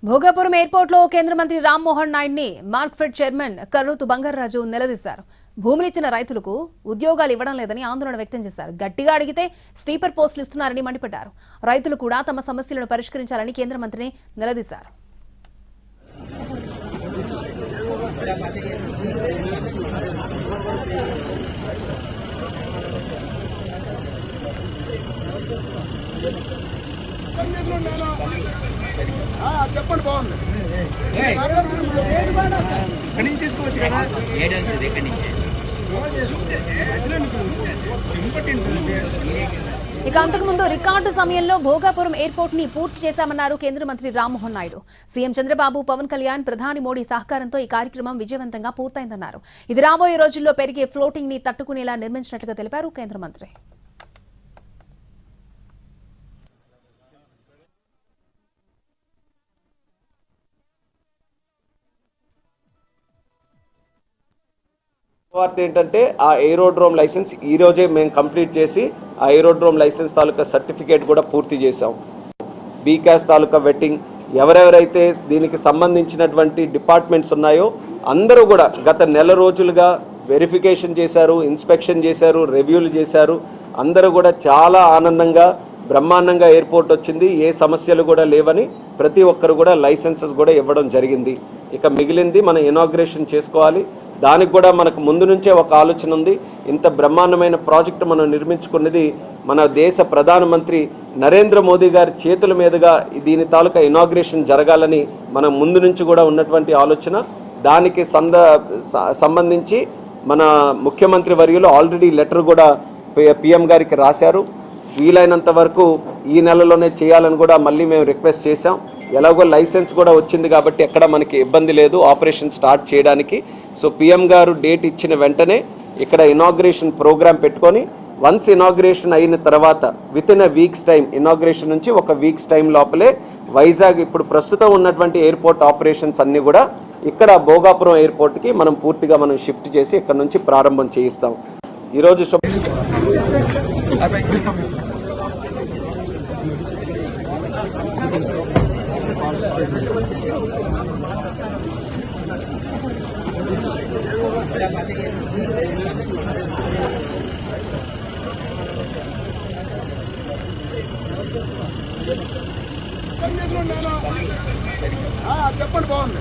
Bhogapuram airport లో కేంద్ర మంత్రి రామ్మోహన్ నాయుడిని మార్క్ఫెడ్ చైర్మన్ కర్రోతు బంగారరాజు నిలదీశారు. భూములిచ్చిన రైతులకు ఉద్యోగాలు ఇవ్వడం లేదని ఆందోళన వ్యక్తం చేశారు. గట్టిగా అడిగితే స్వీపర్ పోస్టులు ఇస్తున్నారని మండిపడ్డారు. రైతులు కూడా తమ సమస్యలను పరిష్కరించాలని కేంద్ర మంత్రిని నిలదీశారు. చెప్పండి బాగుంది తీసుకోవచ్చు కదా. ఇక అంతకుముందు రికార్డు సమయంలో భోగాపురం ఎయిర్పోర్ట్ ని పూర్తి చేశామన్నారు కేంద్ర మంత్రి రామ్మోహన్ నాయుడు. సీఎం చంద్రబాబు, పవన్ కళ్యాణ్, ప్రధాని మోడీ సహకారంతో ఈ కార్యక్రమం విజయవంతంగా పూర్తయిందన్నారు. ఇది రాబోయే రోజుల్లో పెరిగే ఫ్లోటింగ్ ని తట్టుకునేలా నిర్మించినట్లుగా తెలిపారు కేంద్ర మంత్రి. వార్త ఏంటంటే ఆ ఏరోడ్రోమ్ లైసెన్స్ ఈ రోజే మేము కంప్లీట్ చేసి ఆ ఏరోడ్రోమ్ లైసెన్స్ తాలూకా సర్టిఫికేట్ కూడా పూర్తి చేసాం. బీకాస్ తాలూకా వెట్టింగ్ ఎవరెవరైతే దీనికి సంబంధించినటువంటి డిపార్ట్మెంట్స్ ఉన్నాయో అందరూ కూడా గత నెల రోజులుగా వెరిఫికేషన్ చేశారు, ఇన్స్పెక్షన్ చేశారు, రివ్యూలు చేశారు. అందరూ కూడా చాలా ఆనందంగా బ్రహ్మాండంగా ఎయిర్పోర్ట్ వచ్చింది, ఏ సమస్యలు కూడా లేవని ప్రతి ఒక్కరు కూడా లైసెన్సెస్ కూడా ఇవ్వడం జరిగింది. ఇక మిగిలింది మనం ఇనాగ్రేషన్ చేసుకోవాలి. దానికి కూడా మనకు ముందు నుంచే ఒక ఆలోచన ఉంది. ఇంత బ్రహ్మాండమైన ప్రాజెక్టు మనం నిర్మించుకున్నది మన దేశ ప్రధానమంత్రి నరేంద్ర మోదీ గారి చేతుల మీదుగా దీని తాలూకా ఇనాగ్రేషన్ జరగాలని మనం ముందు నుంచి కూడా ఉన్నటువంటి ఆలోచన. దానికి సంబంధించి మన ముఖ్యమంత్రి వర్యులు ఆల్రెడీ లెటర్ కూడా పిఎం గారికి రాశారు. వీలైనంత వరకు ఈ నెలలోనే చేయాలని కూడా మళ్ళీ మేము రిక్వెస్ట్ చేశాం. ఎలాగో లైసెన్స్ కూడా వచ్చింది కాబట్టి ఎక్కడ మనకి ఇబ్బంది లేదు ఆపరేషన్ స్టార్ట్ చేయడానికి. సో పిఎం గారు డేట్ ఇచ్చిన వెంటనే ఇక్కడ ఇనాగ్రేషన్ ప్రోగ్రామ్ పెట్టుకొని వన్స్ ఇనాగ్రేషన్ అయిన తర్వాత వితిన్ ఎ వీక్స్ టైం, ఇనాగ్రేషన్ నుంచి ఒక వీక్స్ టైం లోపలే వైజాగ్ ఇప్పుడు ప్రస్తుతం ఉన్నటువంటి ఎయిర్పోర్ట్ ఆపరేషన్స్ అన్నీ కూడా ఇక్కడ భోగాపురం ఎయిర్పోర్ట్కి మనం పూర్తిగా మనం షిఫ్ట్ చేసి ఇక్కడ నుంచి ప్రారంభం చేయిస్తాం. ఈరోజు చెప్పండి బాగుంది